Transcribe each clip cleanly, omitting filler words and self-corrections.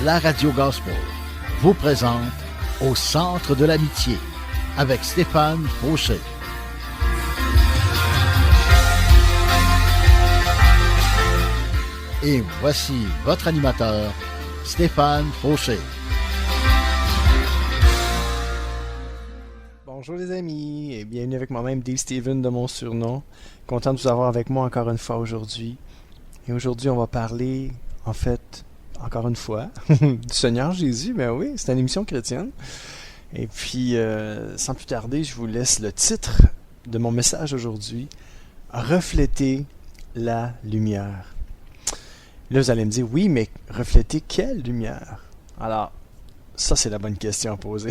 la Radio Gospel vous présente Au centre de l'amitié avec Stéphane Fauché. Et voici votre animateur, Stéphane Fauché. Bonjour les amis, et bienvenue avec moi-même Dave Steven de mon surnom. Content de vous avoir avec moi encore une fois aujourd'hui. Et aujourd'hui, on va parler, en fait, encore une fois, du Seigneur Jésus. Ben oui, c'est une émission chrétienne. Et puis, sans plus tarder, je vous laisse le titre de mon message aujourd'hui. Refléter la lumière. Là, vous allez me dire, oui, mais refléter quelle lumière? Alors, ça, c'est la bonne question à poser.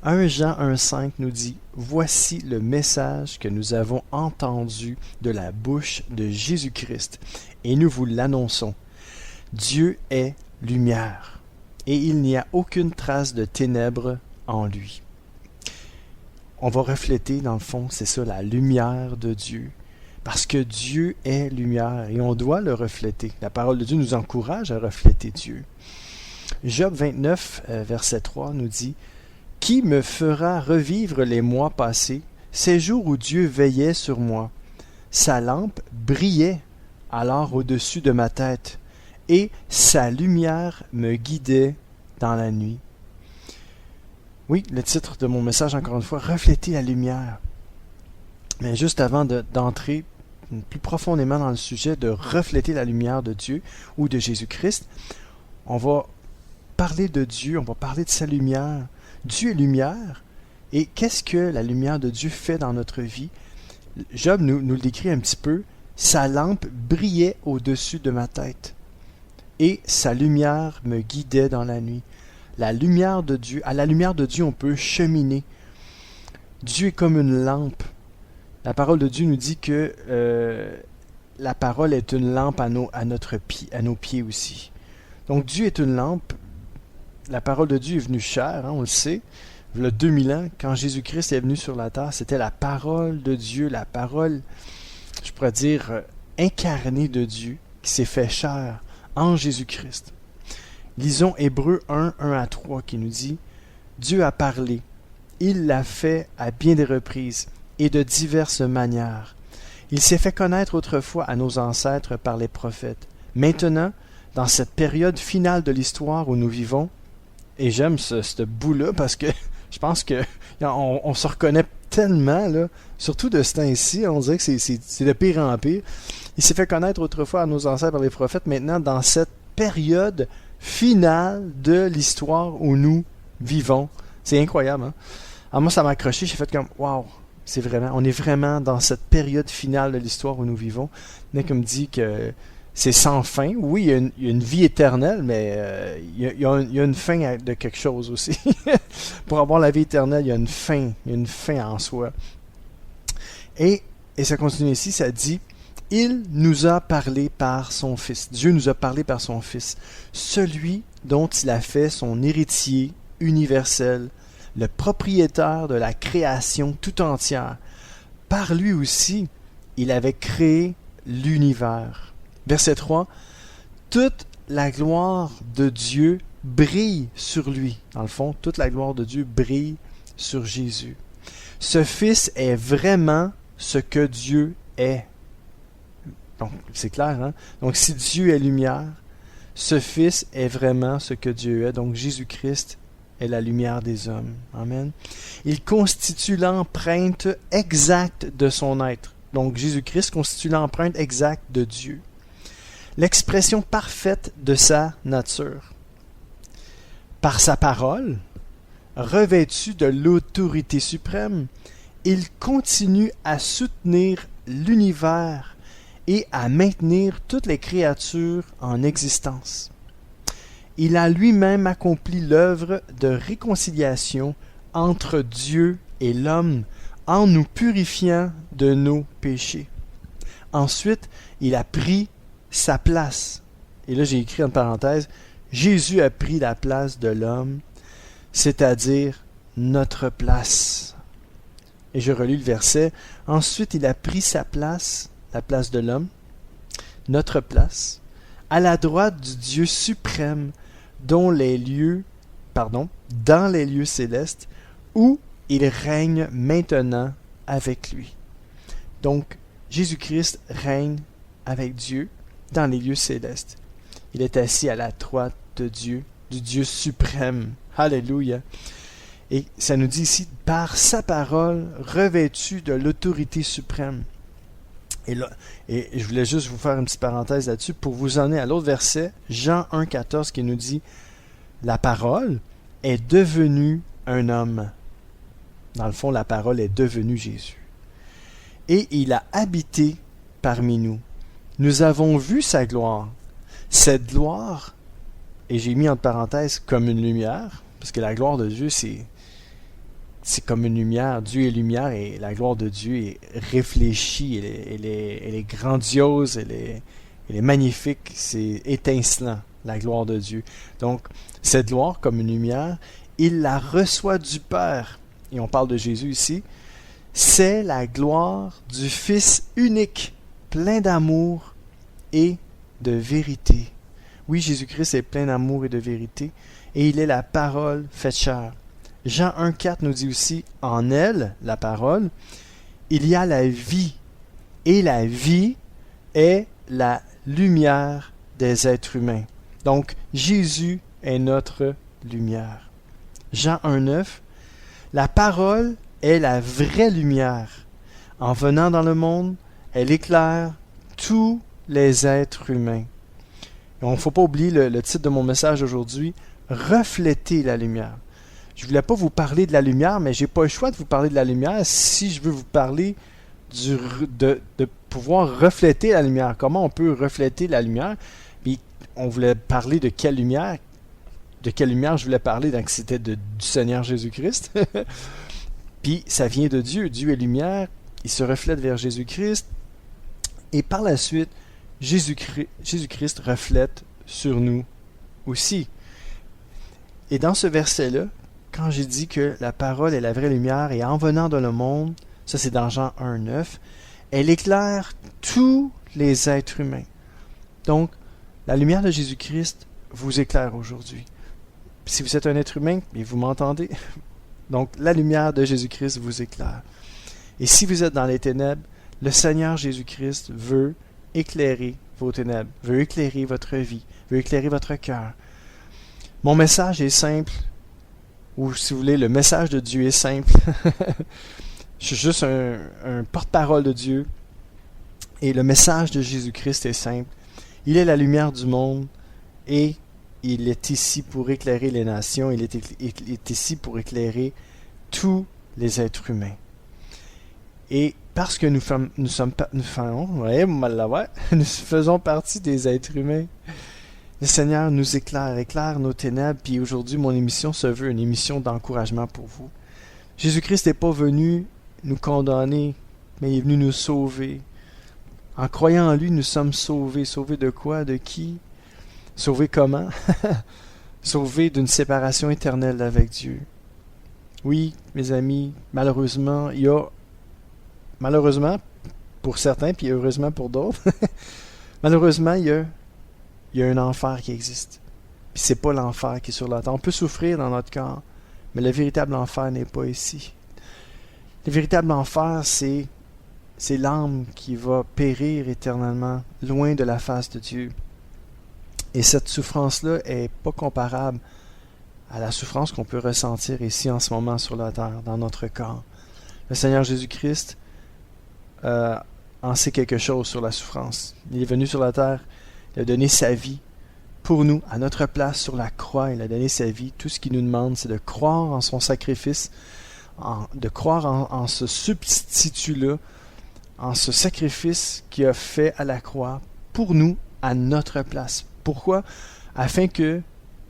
1 Jean 1,5 nous dit « Voici le message que nous avons entendu de la bouche de Jésus-Christ, et nous vous l'annonçons. Dieu est lumière, et il n'y a aucune trace de ténèbres en lui. » On va refléter, dans le fond, c'est ça, la lumière de Dieu. Parce que Dieu est lumière, et on doit le refléter. La parole de Dieu nous encourage à refléter Dieu. Job 29, verset 3 nous dit « Qui me fera revivre les mois passés, ces jours où Dieu veillait sur moi? Sa lampe brillait alors au-dessus de ma tête, et sa lumière me guidait dans la nuit. » Oui, le titre de mon message, encore une fois, « Refléter la lumière ». Mais juste avant d'entrer plus profondément dans le sujet de refléter la lumière de Dieu ou de Jésus-Christ, on va parler de Dieu, on va parler de sa lumière. Dieu est lumière. Et qu'est-ce que la lumière de Dieu fait dans notre vie? Job nous le décrit un petit peu. Sa lampe brillait au-dessus de ma tête. Et sa lumière me guidait dans la nuit. La lumière de Dieu, à la lumière de Dieu, on peut cheminer. Dieu est comme une lampe. La parole de Dieu nous dit que la parole est une lampe à nos pieds aussi. Donc Dieu est une lampe. La parole de Dieu est venue chère, on le sait. Il y a 2000 ans, quand Jésus-Christ est venu sur la terre, c'était la parole de Dieu, la parole, je pourrais dire, incarnée de Dieu, qui s'est fait chair en Jésus-Christ. Lisons Hébreux 1, 1-3, qui nous dit « Dieu a parlé, il l'a fait à bien des reprises et de diverses manières. Il s'est fait connaître autrefois à nos ancêtres par les prophètes. Maintenant, dans cette période finale de l'histoire où nous vivons, et j'aime ce bout-là parce que je pense que on se reconnaît tellement, là, surtout de ce temps-ci, on dirait que c'est de pire en pire. Il s'est fait connaître autrefois à nos ancêtres par les prophètes, maintenant dans cette période finale de l'histoire où nous vivons. C'est incroyable, hein? Alors moi, ça m'a accroché, j'ai fait comme « Wow! » on est vraiment dans cette période finale de l'histoire où nous vivons. Il y en a qui me dit que c'est sans fin. Oui, il y a une vie éternelle, mais il y a une fin de quelque chose aussi. Pour avoir la vie éternelle, il y a une fin en soi. Et ça continue ici, ça dit « Il nous a parlé par son Fils. » Dieu nous a parlé par son Fils. Celui dont il a fait son héritier universel, le propriétaire de la création tout entière. Par lui aussi, il avait créé l'univers. Verset 3, « Toute la gloire de Dieu brille sur lui. » Dans le fond, toute la gloire de Dieu brille sur Jésus. Ce Fils est vraiment ce que Dieu est. Donc, c'est clair, hein? Donc, si Dieu est lumière, ce Fils est vraiment ce que Dieu est. Donc, Jésus-Christ est la lumière des hommes. Amen. Il constitue l'empreinte exacte de son être. Donc, Jésus-Christ constitue l'empreinte exacte de Dieu. L'expression parfaite de sa nature. Par sa parole, revêtu de l'autorité suprême, il continue à soutenir l'univers et à maintenir toutes les créatures en existence. Il a lui-même accompli l'œuvre de réconciliation entre Dieu et l'homme en nous purifiant de nos péchés. Ensuite, il a pris sa place. Et là, j'ai écrit en parenthèse, Jésus a pris la place de l'homme, c'est-à-dire notre place. Et je relis le verset. Ensuite, il a pris sa place, la place de l'homme, notre place, à la droite du Dieu suprême, dans les lieux célestes, où il règne maintenant avec lui. Donc, Jésus-Christ règne avec Dieu dans les lieux célestes. Il est assis à la droite de Dieu, du Dieu suprême. Alléluia. Et ça nous dit ici, par sa parole, revêtu de l'autorité suprême. Et je voulais juste vous faire une petite parenthèse là-dessus pour vous emmener à l'autre verset, Jean 1,14, qui nous dit, la parole est devenue un homme. Dans le fond, la parole est devenue Jésus. Et il a habité parmi nous. Nous avons vu sa gloire. Cette gloire, et j'ai mis entre parenthèses comme une lumière, parce que la gloire de Dieu, c'est comme une lumière. Dieu est lumière et la gloire de Dieu est réfléchie, elle est grandiose, elle est magnifique, c'est étincelant, la gloire de Dieu. Donc, cette gloire, comme une lumière, il la reçoit du Père. Et on parle de Jésus ici. C'est la gloire du Fils unique, plein d'amour et de vérité. Oui, Jésus-Christ est plein d'amour et de vérité, et il est la parole faite chair. Jean 1,4 nous dit aussi, en elle, la parole, il y a la vie, et la vie est la lumière des êtres humains. Donc, Jésus est notre lumière. Jean 1,9, la parole est la vraie lumière. En venant dans le monde, elle éclaire tous les êtres humains. Il ne faut pas oublier le titre de mon message aujourd'hui, refléter la lumière. Je ne voulais pas vous parler de la lumière, mais je n'ai pas le choix de vous parler de la lumière si je veux vous parler de pouvoir refléter la lumière. Comment on peut refléter la lumière? Puis on voulait parler de quelle lumière? De quelle lumière je voulais parler? Donc c'était du Seigneur Jésus-Christ. Puis ça vient de Dieu. Dieu est lumière. Il se reflète vers Jésus-Christ. Et par la suite, Jésus-Christ reflète sur nous aussi. Et dans ce verset-là, quand j'ai dit que la parole est la vraie lumière et en venant dans le monde, ça c'est dans Jean 1,9, elle éclaire tous les êtres humains. Donc, la lumière de Jésus-Christ vous éclaire aujourd'hui. Si vous êtes un être humain, et vous m'entendez, donc la lumière de Jésus-Christ vous éclaire. Et si vous êtes dans les ténèbres, le Seigneur Jésus-Christ veut éclairer vos ténèbres, veut éclairer votre vie, veut éclairer votre cœur. Mon message est simple, ou si vous voulez, le message de Dieu est simple. Je suis juste un porte-parole de Dieu. Et le message de Jésus-Christ est simple. Il est la lumière du monde et il est ici pour éclairer les nations. Il est ici pour éclairer tous les êtres humains. Et parce que nous faisons partie des êtres humains, le Seigneur nous éclaire nos ténèbres, puis aujourd'hui, mon émission se veut une émission d'encouragement pour vous. Jésus-Christ n'est pas venu nous condamner, mais il est venu nous sauver. En croyant en lui, nous sommes sauvés. Sauvés de quoi? De qui? Sauvés comment? Sauvés d'une séparation éternelle avec Dieu. Oui, mes amis, malheureusement, malheureusement pour certains, puis heureusement pour d'autres, malheureusement, il y a un enfer qui existe. Puis c'est pas l'enfer qui est sur la terre. On peut souffrir dans notre corps, mais le véritable enfer n'est pas ici. Le véritable enfer, c'est l'âme qui va périr éternellement, loin de la face de Dieu. Et cette souffrance-là est pas comparable à la souffrance qu'on peut ressentir ici en ce moment sur la terre, dans notre corps. Le Seigneur Jésus-Christ en sait quelque chose sur la souffrance. Il est venu sur la terre, il a donné sa vie pour nous, à notre place sur la croix. Il a donné sa vie. Tout ce qu'il nous demande, c'est de croire en son sacrifice, de croire en ce substitut-là, en ce sacrifice qu'il a fait à la croix pour nous, à notre place. Pourquoi? Afin que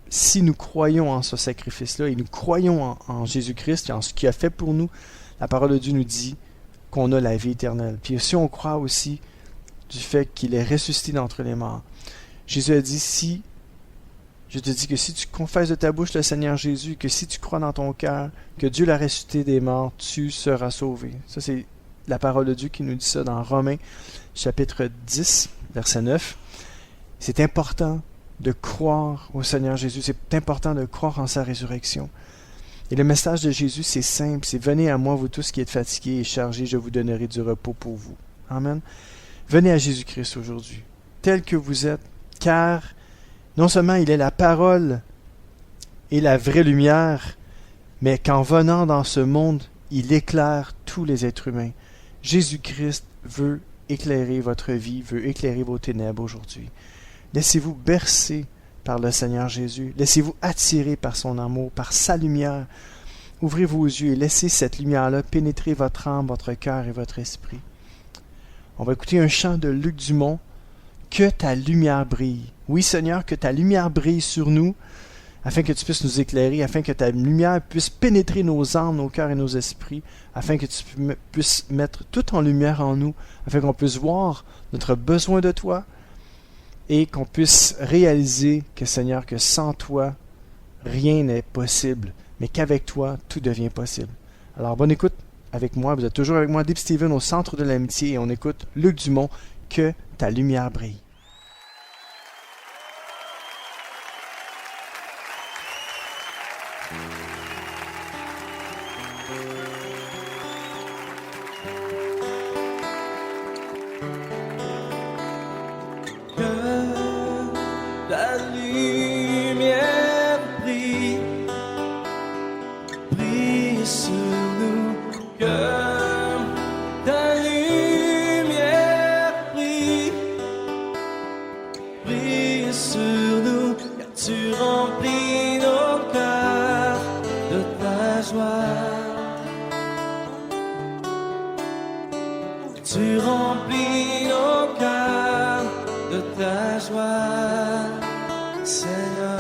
si nous croyons en ce sacrifice-là et nous croyons en Jésus-Christ et en ce qu'il a fait pour nous, la parole de Dieu nous dit qu'on a la vie éternelle. Puis si on croit aussi du fait qu'il est ressuscité d'entre les morts, Jésus a dit, je te dis que si tu confesses de ta bouche le Seigneur Jésus, que si tu crois dans ton cœur que Dieu l'a ressuscité des morts, tu seras sauvé. Ça, c'est la parole de Dieu qui nous dit ça dans Romains, chapitre 10, verset 9. C'est important de croire au Seigneur Jésus. C'est important de croire en sa résurrection. Et le message de Jésus, c'est simple, c'est « Venez à moi, vous tous qui êtes fatigués et chargés, je vous donnerai du repos pour vous. » Amen. Venez à Jésus-Christ aujourd'hui, tel que vous êtes, car non seulement il est la parole et la vraie lumière, mais qu'en venant dans ce monde, il éclaire tous les êtres humains. Jésus-Christ veut éclairer votre vie, veut éclairer vos ténèbres aujourd'hui. Laissez-vous bercer par le Seigneur Jésus. Laissez-vous attirer par son amour, par sa lumière. Ouvrez vos yeux et laissez cette lumière-là pénétrer votre âme, votre cœur et votre esprit. On va écouter un chant de Luc Dumont. « Que ta lumière brille ». Oui, Seigneur, que ta lumière brille sur nous, afin que tu puisses nous éclairer, afin que ta lumière puisse pénétrer nos âmes, nos cœurs et nos esprits, afin que tu puisses mettre tout en lumière en nous, afin qu'on puisse voir notre besoin de toi, et qu'on puisse réaliser que, Seigneur, que sans toi, rien n'est possible, mais qu'avec toi, tout devient possible. Alors, bonne écoute avec moi. Vous êtes toujours avec moi, Deep Steven, au centre de l'amitié, et on écoute Luc Dumont, « Que ta lumière brille ». La lumière brille, brille sur nous. Que ta lumière brille, brille sur nous. Car tu remplis nos cœurs de ta joie. Tu remplis nos cœurs de ta joie, Seigneur.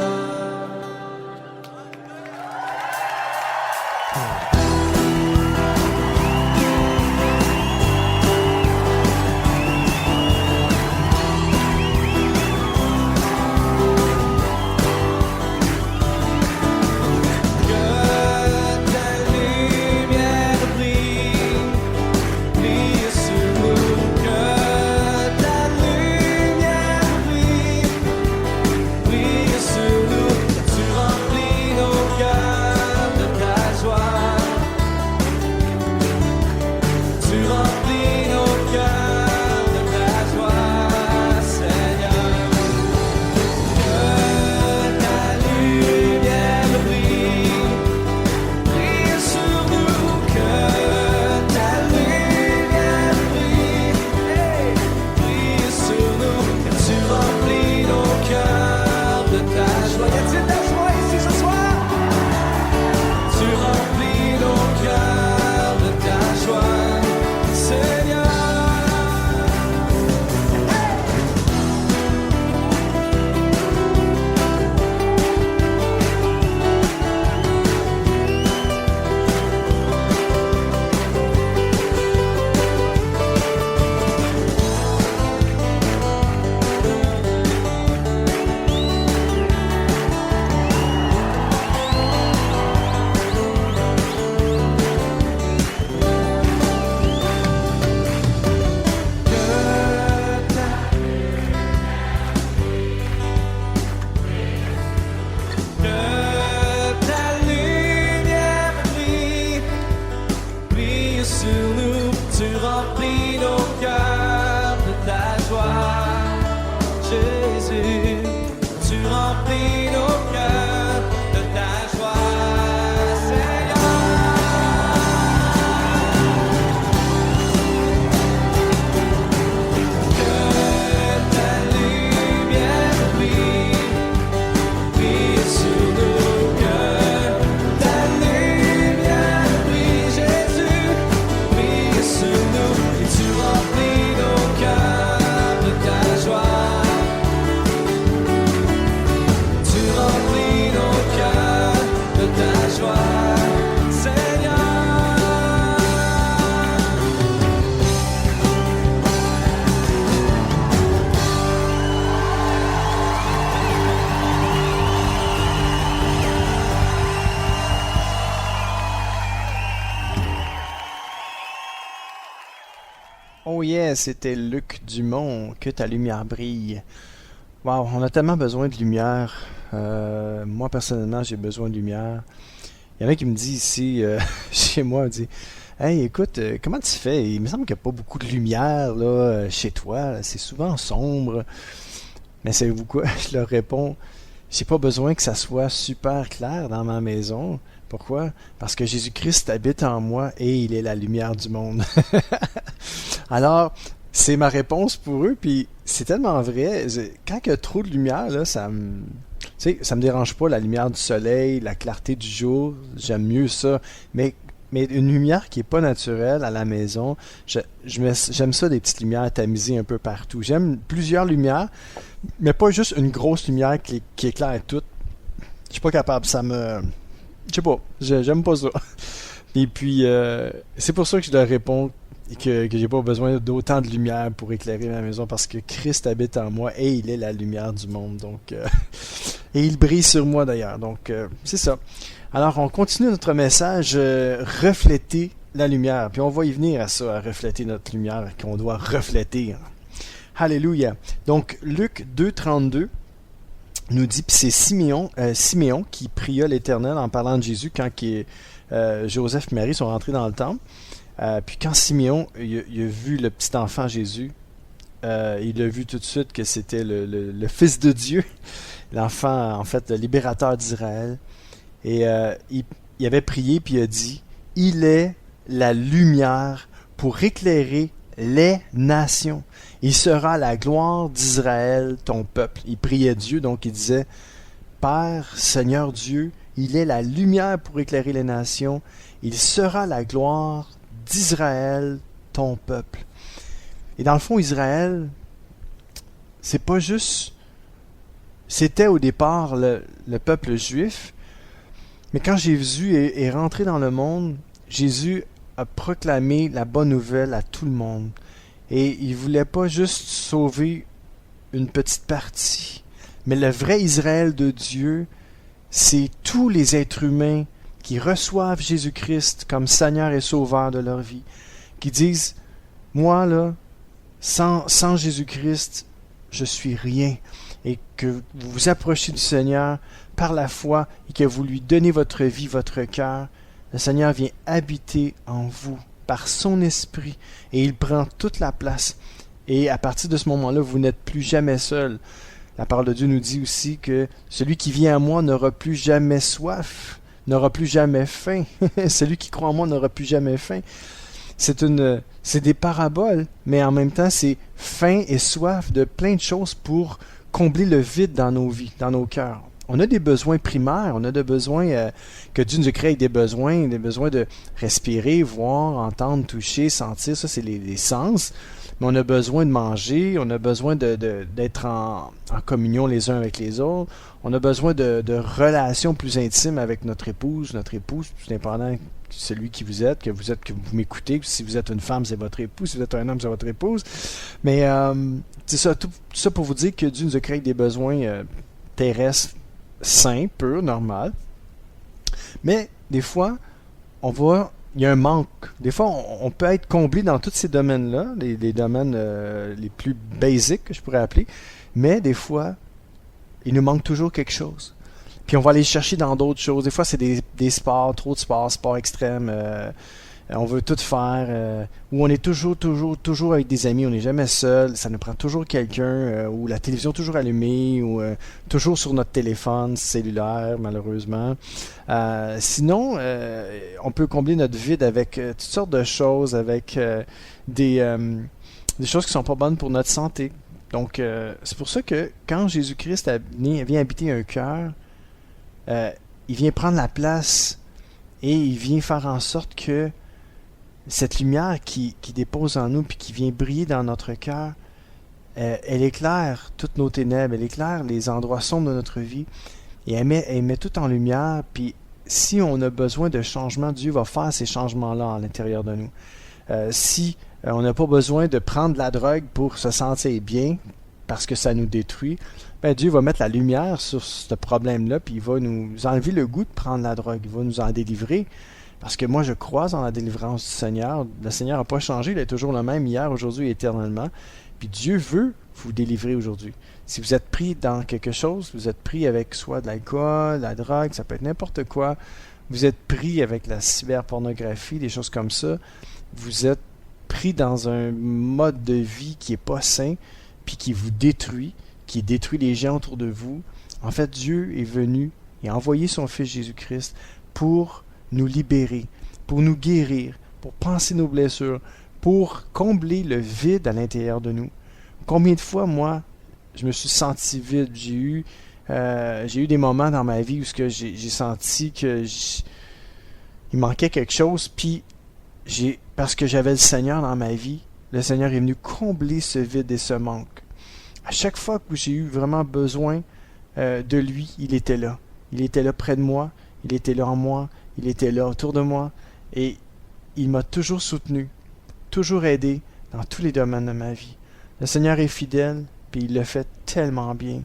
Oh yeah, c'était Luc Dumont, « Que ta lumière brille ». Wow, on a tellement besoin de lumière. Moi, personnellement, j'ai besoin de lumière. Il y en a qui me dit ici, chez moi, on dit Hey, écoute, comment tu fais? Il me semble qu'il n'y a pas beaucoup de lumière là, chez toi. Là. C'est souvent sombre. Mais savez-vous quoi? Je leur réponds J'ai pas besoin que ça soit super clair dans ma maison. Pourquoi? Parce que Jésus-Christ habite en moi et il est la lumière du monde. Alors, c'est ma réponse pour eux, puis c'est tellement vrai. Quand il y a trop de lumière, là, tu sais, ça me dérange pas, la lumière du soleil, la clarté du jour, j'aime mieux ça. Mais une lumière qui est pas naturelle à la maison, j'aime ça, des petites lumières tamisées un peu partout. J'aime plusieurs lumières, mais pas juste une grosse lumière qui éclaire toute. Je suis pas capable, je sais pas, j'aime pas ça. Et puis, c'est pour ça que je leur réponds que j'ai pas besoin d'autant de lumière pour éclairer ma maison, parce que Christ habite en moi et il est la lumière du monde. Donc, et il brille sur moi d'ailleurs. Donc, c'est ça. Alors, on continue notre message, refléter la lumière. Puis on va y venir à ça, à refléter notre lumière qu'on doit refléter. Alléluia. Donc, Luc 2,32 nous dit, puis c'est Siméon qui pria l'Éternel en parlant de Jésus quand Joseph et Marie sont rentrés dans le temple. Puis quand Siméon il a vu le petit enfant Jésus, il a vu tout de suite que c'était le Fils de Dieu, l'enfant, en fait, le libérateur d'Israël. Et il avait prié, puis il a dit, « Il est la lumière pour éclairer les nations. Il sera la gloire d'Israël, ton peuple. » Il priait Dieu, donc il disait, « Père, Seigneur Dieu, il est la lumière pour éclairer les nations. Il sera la gloire d'Israël, ton peuple. » Et dans le fond, Israël, c'est pas juste... C'était au départ le peuple juif, mais quand Jésus est rentré dans le monde, Jésus a proclamé la bonne nouvelle à tout le monde. Et il voulait pas juste sauver une petite partie, mais le vrai Israël de Dieu, c'est tous les êtres humains qui reçoivent Jésus-Christ comme Seigneur et Sauveur de leur vie, qui disent, moi là, sans Jésus-Christ, je suis rien, et que vous vous approchez du Seigneur par la foi et que vous lui donnez votre vie, votre cœur, le Seigneur vient habiter en vous par son esprit et il prend toute la place. Et à partir de ce moment-là, vous n'êtes plus jamais seul. La parole de Dieu nous dit aussi que celui qui vient à moi n'aura plus jamais soif, n'aura plus jamais faim. Celui qui croit en moi n'aura plus jamais faim. C'est des paraboles, mais en même temps, c'est faim et soif de plein de choses pour combler le vide dans nos vies, dans nos cœurs. On a des besoins primaires, on a des besoins que Dieu nous crée, des besoins de respirer, voir, entendre, toucher, sentir, ça c'est les sens. Mais on a besoin de manger, on a besoin d'être en communion les uns avec les autres, on a besoin de relations plus intimes avec notre épouse, tout dépendant de celui qui vous êtes, que vous m'écoutez. Si vous êtes une femme, c'est votre épouse, si vous êtes un homme, c'est votre épouse. Mais c'est ça, tout ça pour vous dire que Dieu nous a créé des besoins terrestres, sains, purs, normaux. Mais des fois, il y a un manque. Des fois, on peut être comblé dans tous ces domaines-là, les domaines les plus basiques que je pourrais appeler, mais des fois, il nous manque toujours quelque chose. Puis on va aller chercher dans d'autres choses. Des fois, c'est des sports, trop de sports extrêmes. On veut tout faire. Ou on est toujours avec des amis. On n'est jamais seul. Ça nous prend toujours quelqu'un. Ou la télévision toujours allumée. Ou toujours sur notre téléphone cellulaire, malheureusement. Sinon, on peut combler notre vide avec toutes sortes de choses. Avec des choses qui sont pas bonnes pour notre santé. Donc, c'est pour ça que quand Jésus-Christ vient habiter un cœur, il vient prendre la place et il vient faire en sorte que cette lumière qui dépose en nous puis qui vient briller dans notre cœur, elle éclaire toutes nos ténèbres, elle éclaire les endroits sombres de notre vie et elle met tout en lumière. Puis si on a besoin de changement, Dieu va faire ces changements-là à l'intérieur de nous. Si on n'a pas besoin de prendre de la drogue pour se sentir bien parce que ça nous détruit, ben Dieu va mettre la lumière sur ce problème-là, puis il va nous enlever le goût de prendre la drogue, il va nous en délivrer. Parce que moi, je crois en la délivrance du Seigneur. Le Seigneur n'a pas changé, il est toujours le même hier, aujourd'hui et éternellement. Puis Dieu veut vous délivrer aujourd'hui. Si vous êtes pris dans quelque chose, vous êtes pris avec soit de l'alcool, de la drogue, ça peut être n'importe quoi, vous êtes pris avec la cyberpornographie, des choses comme ça, vous êtes pris dans un mode de vie qui n'est pas sain, puis qui vous détruit, qui détruit les gens autour de vous. En fait, Dieu est venu et a envoyé son Fils Jésus-Christ pour nous libérer, pour nous guérir, pour panser nos blessures, pour combler le vide à l'intérieur de nous. Combien de fois, moi, je me suis senti vide. J'ai eu des moments dans ma vie où j'ai senti que il manquait quelque chose, puis parce que j'avais le Seigneur dans ma vie, le Seigneur est venu combler ce vide et ce manque. À chaque fois que j'ai eu vraiment besoin de lui, il était là. Il était là près de moi, il était là en moi, il était là autour de moi, et il m'a toujours soutenu, toujours aidé dans tous les domaines de ma vie. Le Seigneur est fidèle, puis il le fait tellement bien.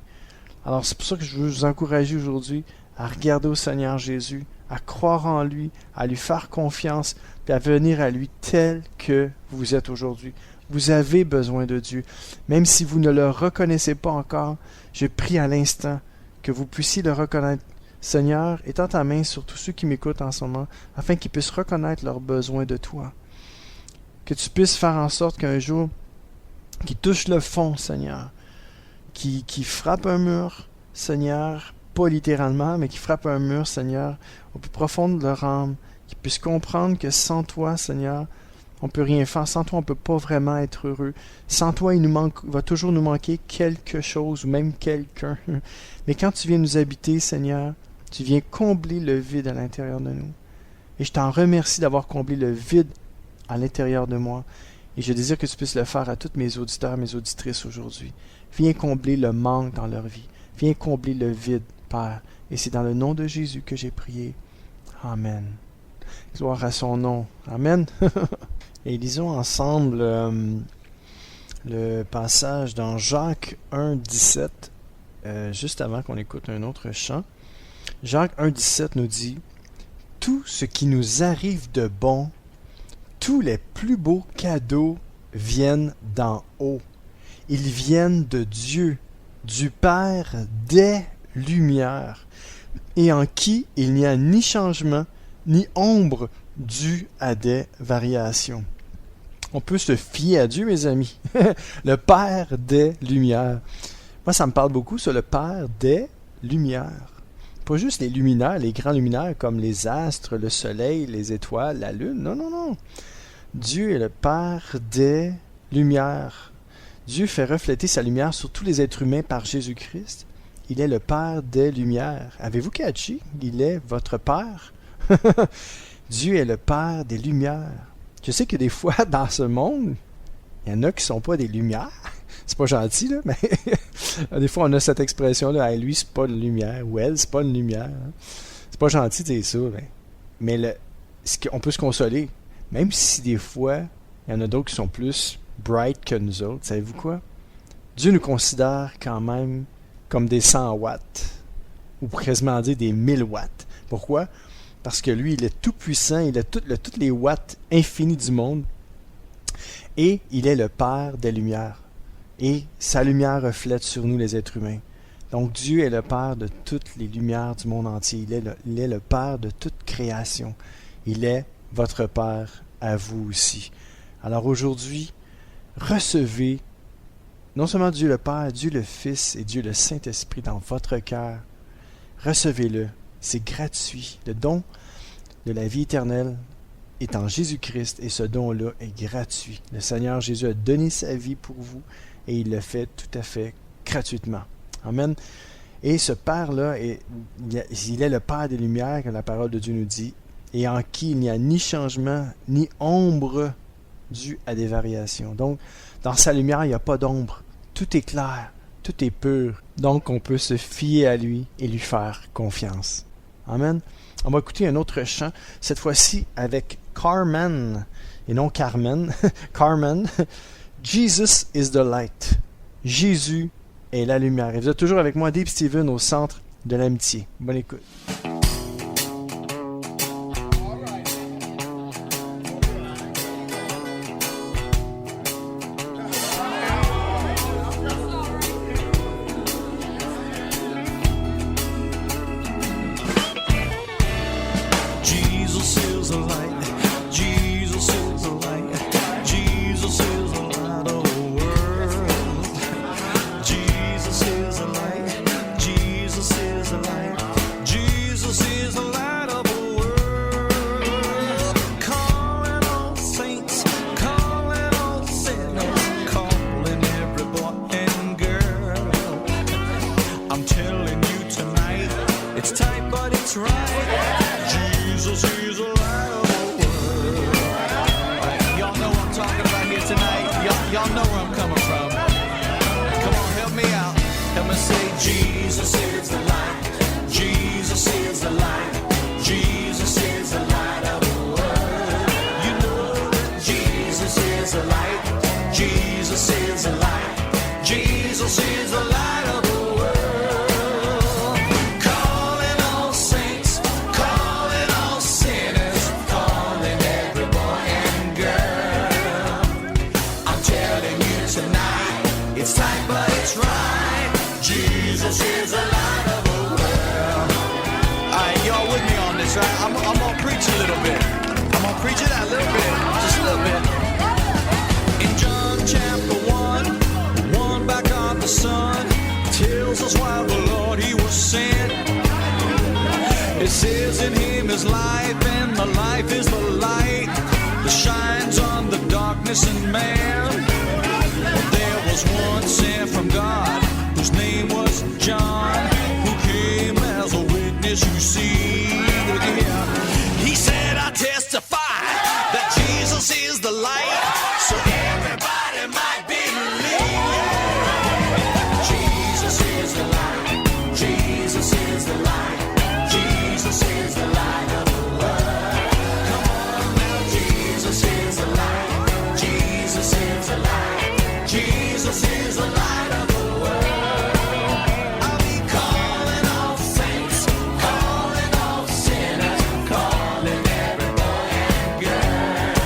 Alors c'est pour ça que je veux vous encourager aujourd'hui à regarder au Seigneur Jésus, à croire en lui, à lui faire confiance, puis à venir à lui tel que vous êtes aujourd'hui. Vous avez besoin de Dieu. Même si vous ne le reconnaissez pas encore, je prie à l'instant que vous puissiez le reconnaître. Seigneur, étends ta main sur tous ceux qui m'écoutent en ce moment, afin qu'ils puissent reconnaître leurs besoins de toi. Que tu puisses faire en sorte qu'un jour, qu'ils touchent le fond, Seigneur, qui frappe un mur, Seigneur, pas littéralement, mais qui frappe un mur, Seigneur, au plus profond de leur âme, qu'ils puissent comprendre que sans toi, Seigneur, on ne peut rien faire. Sans toi, on ne peut pas vraiment être heureux. Sans toi, il va toujours nous manquer quelque chose ou même quelqu'un. Mais quand tu viens nous habiter, Seigneur, tu viens combler le vide à l'intérieur de nous. Et je t'en remercie d'avoir comblé le vide à l'intérieur de moi. Et je désire que tu puisses le faire à tous mes auditeurs, mes auditrices aujourd'hui. Viens combler le manque dans leur vie. Viens combler le vide, Père. Et c'est dans le nom de Jésus que j'ai prié. Amen. Gloire à son nom. Amen. Et lisons ensemble le passage dans Jacques 1, 17, juste avant qu'on écoute un autre chant. Jacques 1, 17 nous dit « Tout ce qui nous arrive de bon, tous les plus beaux cadeaux viennent d'en haut. Ils viennent de Dieu, du Père des Lumières, et en qui il n'y a ni changement, ni ombre due à des variations. » On peut se fier à Dieu, mes amis. Le Père des Lumières. Moi, ça me parle beaucoup sur le Père des Lumières. Pas juste les luminaires, les grands luminaires comme les astres, le soleil, les étoiles, la lune. Non, non, non. Dieu est le Père des Lumières. Dieu fait refléter sa lumière sur tous les êtres humains par Jésus-Christ. Il est le Père des Lumières. Avez-vous catché? Il est votre Père. Dieu est le Père des Lumières. Je sais que des fois, dans ce monde, il y en a qui ne sont pas des lumières. C'est pas gentil, là, mais des fois, on a cette expression-là. Hey, lui, c'est pas une lumière. Ou elle, c'est pas une lumière. C'est pas gentil de dire ça. Mais on peut se consoler. Même si des fois, il y en a d'autres qui sont plus bright que nous autres. Savez-vous quoi? Dieu nous considère quand même comme des 100 watts. Ou pour quasiment dire des 1000 watts. Pourquoi? Parce que lui, il est tout puissant, il a tous les watts infinis du monde. Et il est le Père des Lumières. Et sa lumière reflète sur nous, les êtres humains. Donc Dieu est le Père de toutes les lumières du monde entier. Il est le Père de toute création. Il est votre Père à vous aussi. Alors aujourd'hui, recevez non seulement Dieu le Père, Dieu le Fils et Dieu le Saint-Esprit dans votre cœur. Recevez-le. C'est gratuit. Le don de la vie éternelle est en Jésus-Christ et ce don-là est gratuit. Le Seigneur Jésus a donné sa vie pour vous et il le fait tout à fait gratuitement. Amen. Et ce Père-là, il est le Père des Lumières, comme la parole de Dieu nous dit, et en qui il n'y a ni changement, ni ombre due à des variations. Donc, dans sa lumière, il n'y a pas d'ombre. Tout est clair, tout est pur. Donc, on peut se fier à lui et lui faire confiance. Amen. On va écouter un autre chant, cette fois-ci avec Carmen, et non Carmen, Carmen. Jesus is the light. Jésus est la lumière. Et vous êtes toujours avec moi, Dave Steven, au centre de l'amitié. Bonne écoute. it's right. Jesus is the light of the world. Y'all know what I'm talking about here tonight. Y'all know where I'm coming from. Come on, help me out. Help me say, Jesus is the light. Jesus is the light. Jesus is the light of the world. You know that Jesus is the light. Jesus is the light. Jesus is the light of the world. Calling all saints, calling all sinners, calling every boy and girl. I'm telling you tonight, it's tight but it's right. Jesus is the light of the world. Alright, y'all with me on this, right? I'm gonna preach a little bit. I'm gonna preach it out a little bit, just a little bit. In John chapter 1 back of the sun tells us why the Lord he was sent. It says in him is life, and the life is the light that shines on the darkness in man. There was one sent from God whose name was John, who came as a witness, you see. He said, I testify that Jesus is the light, so everybody might believe. Jesus is the light. Jesus is the light. Jesus is the light of the world. Come on now, Jesus is the light. Jesus is the light. Jesus is the light of the world. I'll be calling all saints, calling all sinners, calling every boy and girl.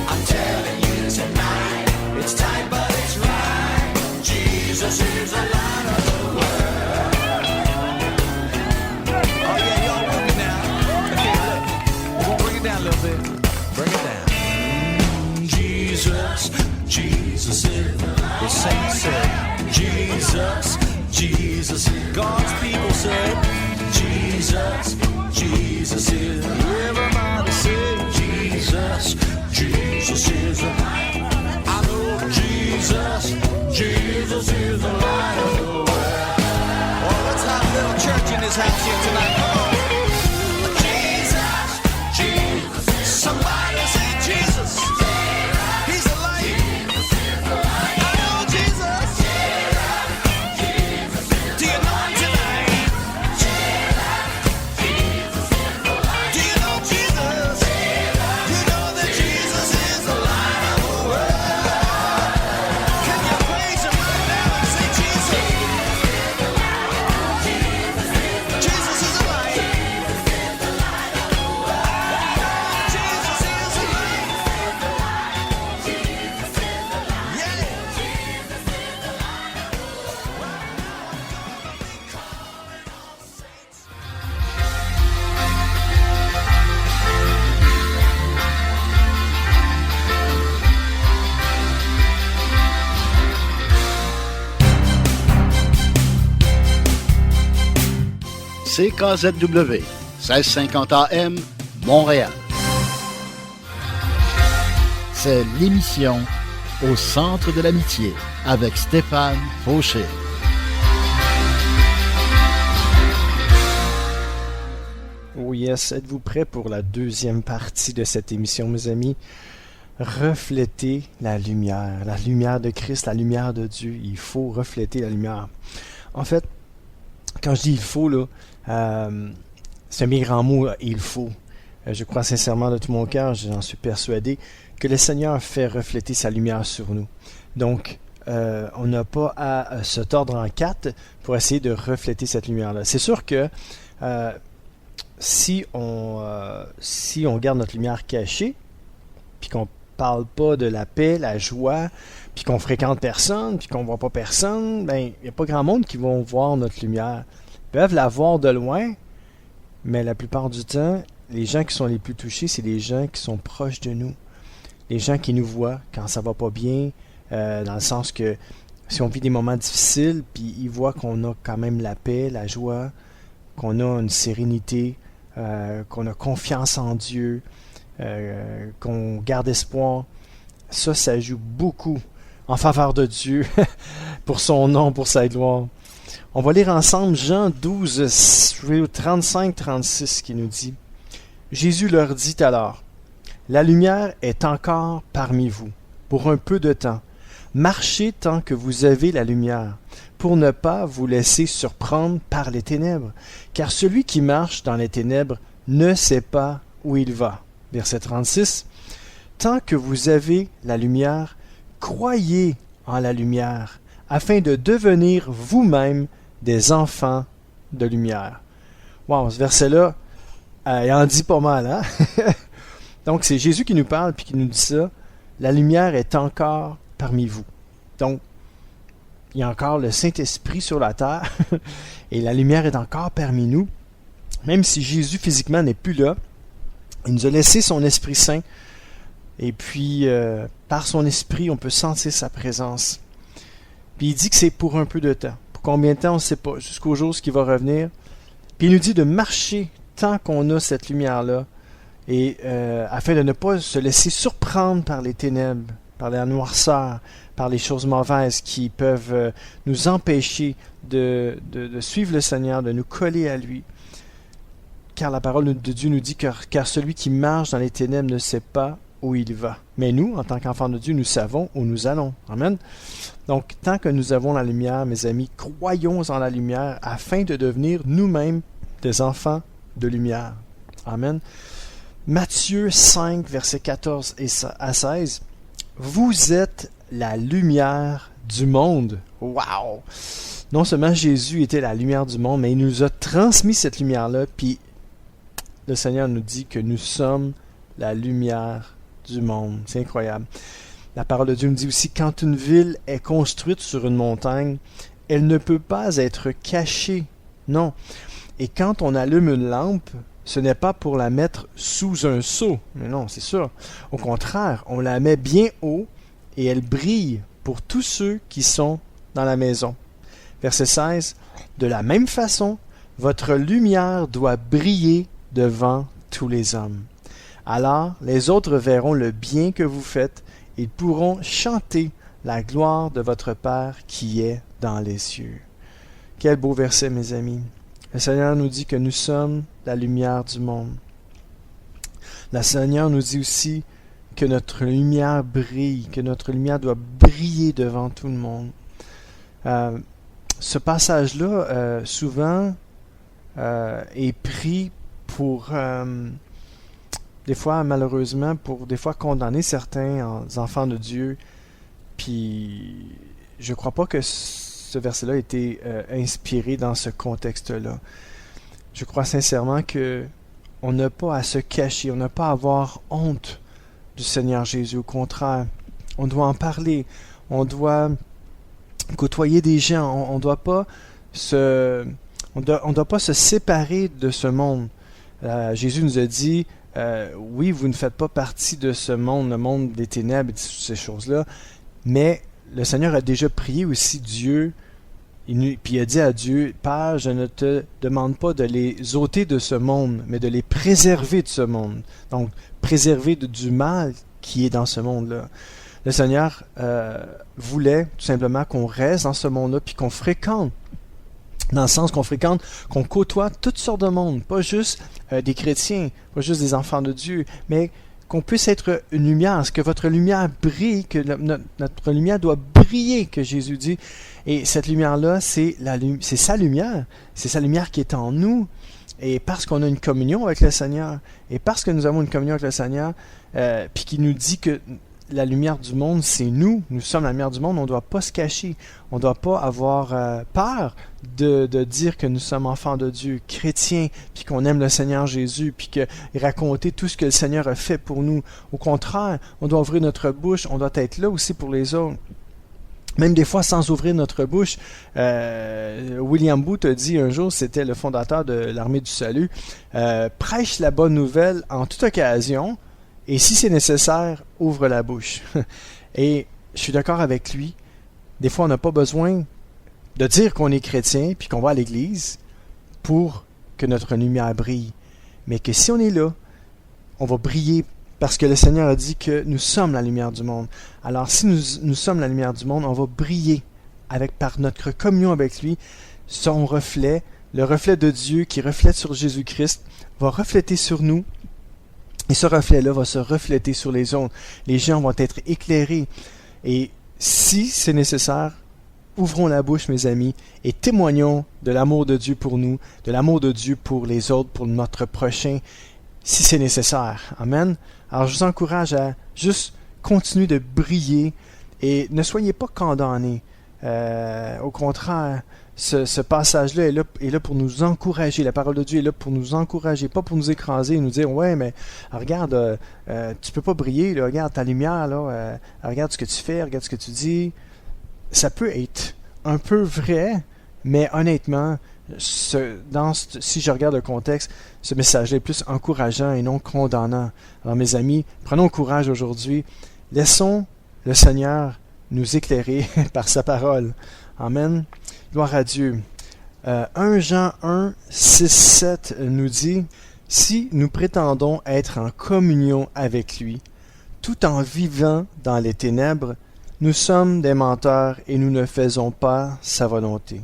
I'm telling you tonight, it's tight but it's right. Jesus is the light of the world. Oh yeah, y'all with me now? Okay, look, we're gonna bring it down a little bit. Bring it down. Jesus, Jesus is the saints said. Jesus, Jesus is God's people said. Jesus, Jesus is everybody said. Jesus, Jesus is the light. I know Jesus, Jesus is the light of the world. Oh, let's have a little church in this house here tonight. Come on. Jesus, Jesus. Somebody say Jesus. He's the light. I know Jesus. Do you know him tonight? Do you know Jesus? You know that Jesus is the light of the world. Can you praise him right now and say Jesus? Jesus is the light. Jesus is the light. Yeah. CKZW 1650 AM, Montréal. C'est l'émission Au centre de l'amitié avec Stéphane Fauché. Oh yes, êtes-vous prêts pour la deuxième partie de cette émission, mes amis? Refléter la lumière de Christ, la lumière de Dieu. Il faut refléter la lumière. En fait, quand je dis il faut, là, c'est un bien grand mot, il faut. Je crois sincèrement de tout mon cœur, j'en suis persuadé, que le Seigneur fait refléter sa lumière sur nous. Donc, on n'a pas à se tordre en quatre pour essayer de refléter cette lumière-là. C'est sûr que si on garde notre lumière cachée, puis qu'on parle pas de la paix, la joie, puis qu'on fréquente personne, puis qu'on voit pas personne, ben il n'y a pas grand monde qui vont voir notre lumière. Ils peuvent la voir de loin, mais la plupart du temps, les gens qui sont les plus touchés, c'est les gens qui sont proches de nous. Les gens qui nous voient quand ça va pas bien, dans le sens que si on vit des moments difficiles, puis ils voient qu'on a quand même la paix, la joie, qu'on a une sérénité, qu'on a confiance en Dieu, qu'on garde espoir. Ça joue beaucoup en faveur de Dieu, pour son nom, pour sa gloire. On va lire ensemble Jean 12, 35-36 qui nous dit « Jésus leur dit alors, « La lumière est encore parmi vous, pour un peu de temps. Marchez tant que vous avez la lumière, pour ne pas vous laisser surprendre par les ténèbres, car celui qui marche dans les ténèbres ne sait pas où il va. » Verset 36. « Tant que vous avez la lumière, croyez en la lumière, afin de devenir vous-même des enfants de lumière. » Wow, ce verset-là, il en dit pas mal, hein? Donc, c'est Jésus qui nous parle puis qui nous dit ça. La lumière est encore parmi vous. Donc, il y a encore le Saint-Esprit sur la terre et la lumière est encore parmi nous. Même si Jésus physiquement n'est plus là, il nous a laissé son Esprit Saint et puis, par son Esprit, on peut sentir sa présence. Puis il dit que c'est pour un peu de temps. Pour combien de temps, on ne sait pas, jusqu'au jour où il va revenir. Puis il nous dit de marcher tant qu'on a cette lumière-là, et afin de ne pas se laisser surprendre par les ténèbres, par la noirceur, par les choses mauvaises qui peuvent nous empêcher de suivre le Seigneur, de nous coller à lui. Car la parole de Dieu nous dit car celui qui marche dans les ténèbres ne sait pas où il va. Mais nous, en tant qu'enfants de Dieu, nous savons où nous allons. Amen. Donc, tant que nous avons la lumière, mes amis, croyons en la lumière afin de devenir nous-mêmes des enfants de lumière. Amen. Matthieu 5, versets 14 à 16. Vous êtes la lumière du monde. Wow! Non seulement Jésus était la lumière du monde, mais il nous a transmis cette lumière-là, puis le Seigneur nous dit que nous sommes la lumière du monde. C'est incroyable. La parole de Dieu nous dit aussi, quand une ville est construite sur une montagne, elle ne peut pas être cachée. Non. Et quand on allume une lampe, ce n'est pas pour la mettre sous un seau. Mais non, c'est sûr. Au contraire, on la met bien haut et elle brille pour tous ceux qui sont dans la maison. Verset 16. De la même façon, votre lumière doit briller devant tous les hommes. Alors, les autres verront le bien que vous faites et ils pourront chanter la gloire de votre Père qui est dans les cieux. Quel beau verset, mes amis. Le Seigneur nous dit que nous sommes la lumière du monde. Le Seigneur nous dit aussi que notre lumière brille, que notre lumière doit briller devant tout le monde. Ce passage-là, souvent, est pris pour, des fois, malheureusement, pour des fois condamner certains enfants de Dieu. Puis, je ne crois pas que ce verset-là a été inspiré dans ce contexte-là. Je crois sincèrement que on n'a pas à se cacher, on n'a pas à avoir honte du Seigneur Jésus. Au contraire, on doit en parler, on doit côtoyer des gens, on ne doit pas se séparer de ce monde. Jésus nous a dit, oui, vous ne faites pas partie de ce monde, le monde des ténèbres et toutes ces choses-là, mais le Seigneur a déjà prié aussi Dieu, puis il a dit à Dieu, Père, je ne te demande pas de les ôter de ce monde, mais de les préserver de ce monde. Donc, préserver du mal qui est dans ce monde-là. Le Seigneur voulait tout simplement qu'on reste dans ce monde-là, puis qu'on fréquente, dans le sens qu'on côtoie toutes sortes de monde, pas juste des chrétiens, pas juste des enfants de Dieu, mais qu'on puisse être une lumière, que votre lumière brille, que notre lumière doit briller, que Jésus dit. Et cette lumière-là, c'est sa lumière qui est en nous. Et parce qu'on a une communion avec le Seigneur, et parce que nous avons une communion avec le Seigneur, puis qui nous dit que la lumière du monde, c'est nous sommes la lumière du monde, on ne doit pas se cacher, on ne doit pas avoir peur de dire que nous sommes enfants de Dieu, chrétiens, puis qu'on aime le Seigneur Jésus, puis raconter tout ce que le Seigneur a fait pour nous. Au contraire, on doit ouvrir notre bouche, on doit être là aussi pour les autres. Même des fois, sans ouvrir notre bouche, William Booth a dit un jour, c'était le fondateur de l'Armée du Salut, prêche la bonne nouvelle en toute occasion, et si c'est nécessaire, ouvre la bouche. Et je suis d'accord avec lui. Des fois, on n'a pas besoin de dire qu'on est chrétien puis qu'on va à l'église pour que notre lumière brille. Mais que si on est là, on va briller parce que le Seigneur a dit que nous sommes la lumière du monde. Alors, si nous sommes la lumière du monde, on va briller par notre communion avec lui. son reflet, le reflet de Dieu qui reflète sur Jésus-Christ, va refléter sur nous. Et ce reflet-là va se refléter sur les autres. Les gens vont être éclairés. Et si c'est nécessaire, ouvrons la bouche, mes amis, et témoignons de l'amour de Dieu pour nous, de l'amour de Dieu pour les autres, pour notre prochain, si c'est nécessaire. Amen. Alors, je vous encourage à juste continuer de briller et ne soyez pas condamnés. Au contraire, ce passage-là est là pour nous encourager. La parole de Dieu est là pour nous encourager, pas pour nous écraser et nous dire « Ouais, mais regarde, tu peux pas briller, là, regarde ta lumière, là, regarde ce que tu fais, regarde ce que tu dis. » Ça peut être un peu vrai, mais honnêtement, si je regarde le contexte, ce message-là est plus encourageant et non condamnant. Alors mes amis, prenons courage aujourd'hui. Laissons le Seigneur nous éclairer par sa parole. Amen. Gloire à Dieu. 1 Jean 1, 6, 7 nous dit « Si nous prétendons être en communion avec lui, tout en vivant dans les ténèbres, nous sommes des menteurs et nous ne faisons pas sa volonté.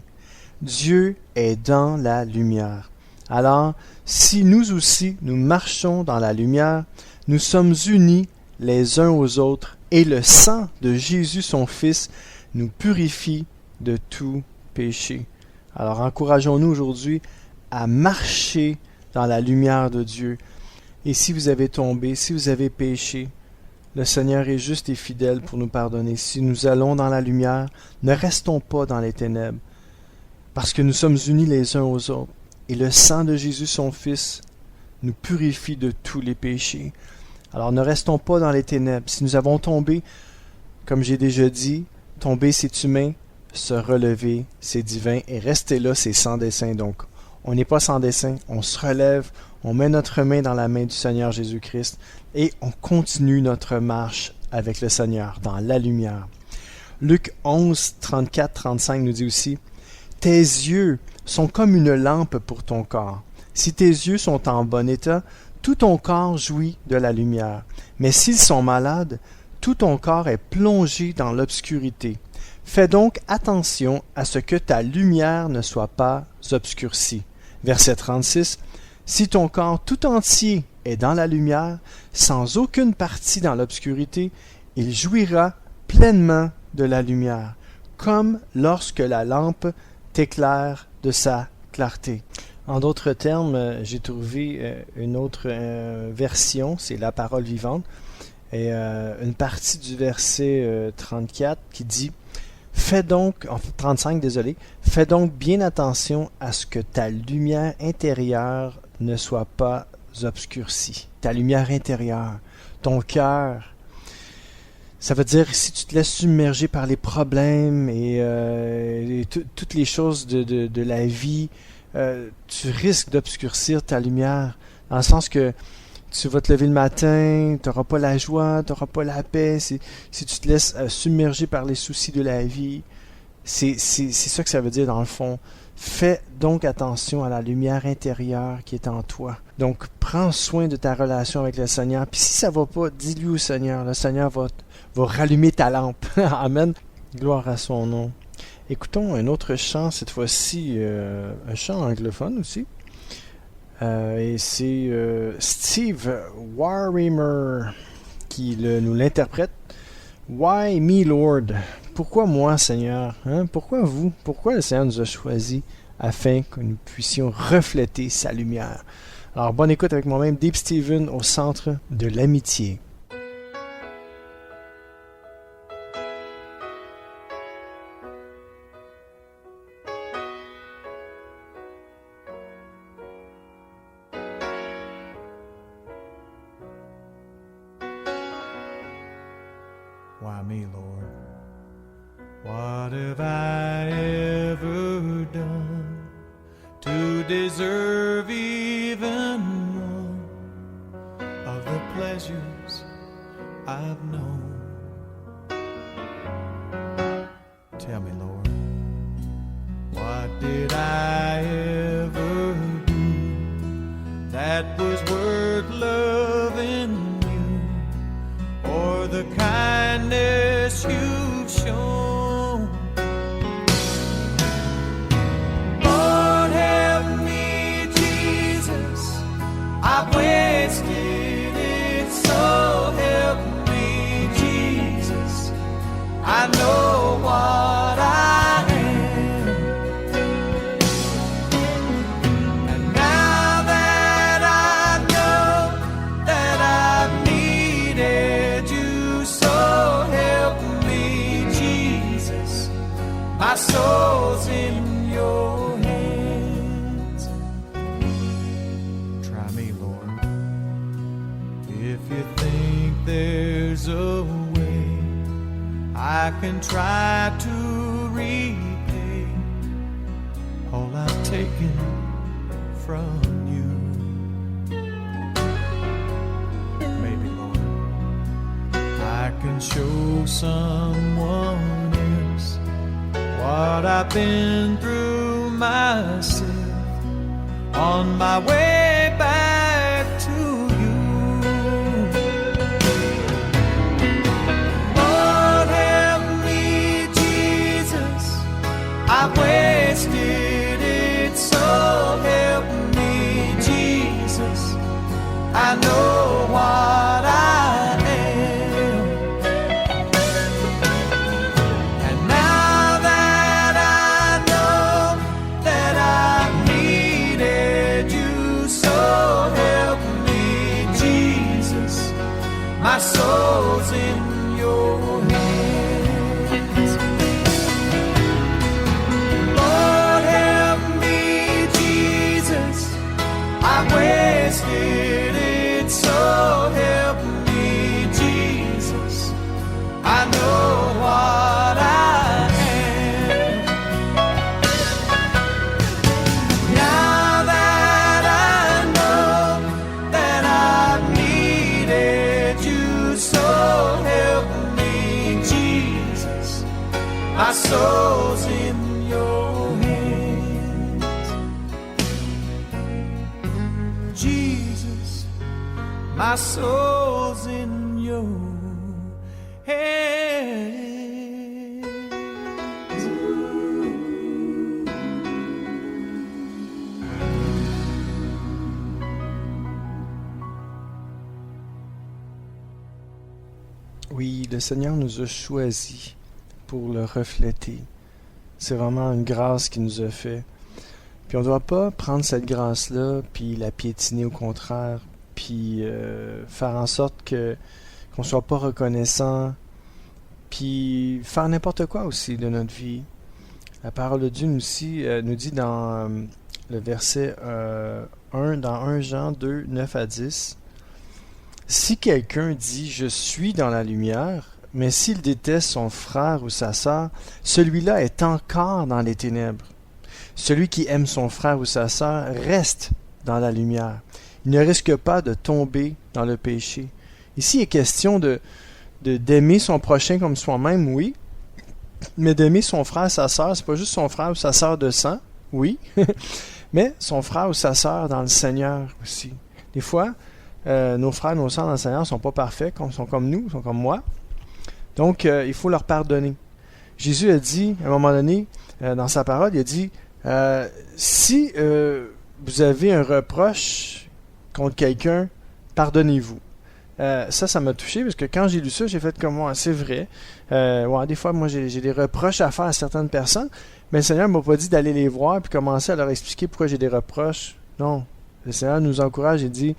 Dieu est dans la lumière. Alors, si nous aussi nous marchons dans la lumière, nous sommes unis les uns aux autres, et le sang de Jésus son Fils nous purifie de tout péché. » Alors encourageons-nous aujourd'hui à marcher dans la lumière de Dieu. Et si vous avez tombé, si vous avez péché, le Seigneur est juste et fidèle pour nous pardonner. Si nous allons dans la lumière, ne restons pas dans les ténèbres, parce que nous sommes unis les uns aux autres. Et le sang de Jésus son Fils nous purifie de tous les péchés. Alors ne restons pas dans les ténèbres. Si nous avons tombé, comme j'ai déjà dit, tomber c'est humain, se relever c'est divin, et rester là c'est sans dessein. Donc on n'est pas sans dessein, on se relève, on met notre main dans la main du Seigneur Jésus-Christ et on continue notre marche avec le Seigneur dans la lumière. Luc 11, 34-35 nous dit aussi « Tes yeux sont comme une lampe pour ton corps. Si tes yeux sont en bon état, tout ton corps jouit de la lumière. Mais s'ils sont malades, tout ton corps est plongé dans l'obscurité. Fais donc attention à ce que ta lumière ne soit pas obscurcie. » Verset 36. « Si ton corps tout entier est dans la lumière, sans aucune partie dans l'obscurité, il jouira pleinement de la lumière, comme lorsque la lampe t'éclaire de sa clarté. » En d'autres termes, j'ai trouvé une autre version, c'est la parole vivante, et une partie du verset 34 qui dit « Fais donc, 35 désolé, fais donc bien attention à ce que ta lumière intérieure ne soit pas obscurcie. » Ta lumière intérieure, ton cœur. Ça veut dire si tu te laisses submerger par les problèmes et toutes les choses de la vie, tu risques d'obscurcir ta lumière, dans le sens que tu vas te lever le matin, tu n'auras pas la joie, tu n'auras pas la paix, si tu te laisses submerger par les soucis de la vie. C'est ça que ça veut dire dans le fond. Fais donc attention à la lumière intérieure qui est en toi. Donc, prends soin de ta relation avec le Seigneur. Puis si ça ne va pas, dis-lui au Seigneur. Le Seigneur va rallumer ta lampe. Amen. Gloire à son nom. Écoutons un autre chant, cette fois-ci un chant anglophone aussi. Et c'est Steve Warrimer qui nous l'interprète. Why me, Lord? Pourquoi moi, Seigneur? Pourquoi vous? Pourquoi le Seigneur nous a choisis afin que nous puissions refléter sa lumière? Alors, bonne écoute avec moi-même, Deep Steven au centre de l'amitié. Why me, Lord? What have I ever done to deserve even one of the pleasures I've known? Tell me, Lord, what did I ever do that was worth loving you, or the kindness you've shown? I can try to repay all I've taken from you. Maybe, Lord, I can show someone else what I've been through myself on my way back to you. Lord, help me, Jesus, I've wasted it, so help me, Jesus, I know what I am. And now that I know that I needed you, so help me, Jesus, my soul's in your hands. Lord, help me, Jesus, I wasted it, so help me, Jesus, I know what I am. Now that I know that I needed you, so help me, Jesus, my soul's in your hands. Jesus, my soul's in your hands. Oui, le Seigneur nous a choisis pour le refléter. C'est vraiment une grâce qu'il nous a fait. Puis on ne doit pas prendre cette grâce-là puis la piétiner, au contraire, puis faire en sorte qu'on ne soit pas reconnaissant, puis faire n'importe quoi aussi de notre vie. La parole de Dieu nous dit dans le verset 1, dans 1 Jean 2, 9 à 10, « Si quelqu'un dit « Je suis dans la lumière », mais s'il déteste son frère ou sa sœur, celui-là est encore dans les ténèbres. Celui qui aime son frère ou sa sœur reste dans la lumière. Il ne risque pas de tomber dans le péché. Ici, il est question d'aimer son prochain comme soi-même, oui, mais d'aimer son frère, sa sœur, c'est pas juste son frère ou sa sœur de sang, oui, mais son frère ou sa sœur dans le Seigneur aussi. Des fois, nos frères, nos sœurs dans le Seigneur ne sont pas parfaits, sont comme nous, sont comme moi. Donc, il faut leur pardonner. Jésus a dit, à un moment donné, dans sa parole, il a dit, si vous avez un reproche contre quelqu'un, pardonnez-vous. Ça m'a touché, parce que quand j'ai lu ça, j'ai fait comme moi, c'est vrai. Des fois, moi, j'ai des reproches à faire à certaines personnes, mais le Seigneur ne m'a pas dit d'aller les voir et commencer à leur expliquer pourquoi j'ai des reproches. Non. Le Seigneur nous encourage et dit,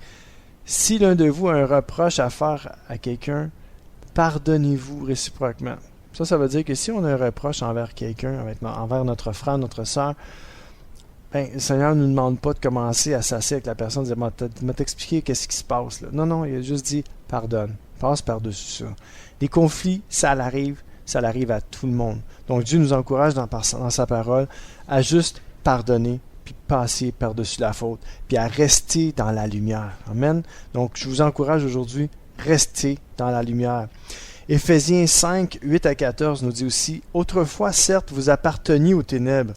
si l'un de vous a un reproche à faire à quelqu'un, pardonnez-vous réciproquement. Ça veut dire que si on a un reproche envers quelqu'un, envers notre frère, notre sœur, le Seigneur ne nous demande pas de commencer à s'asseoir avec la personne et de dire « t'expliquer qu'est-ce qui se passe. » là. Non, il a juste dit « pardonne, passe par-dessus ça. » Les conflits, ça arrive à tout le monde. Donc Dieu nous encourage dans sa parole à juste pardonner, puis passer par-dessus la faute, puis à rester dans la lumière. Amen. Donc je vous encourage aujourd'hui, restez dans la lumière. Éphésiens 5, 8 à 14 nous dit aussi « Autrefois, certes, vous apparteniez aux ténèbres,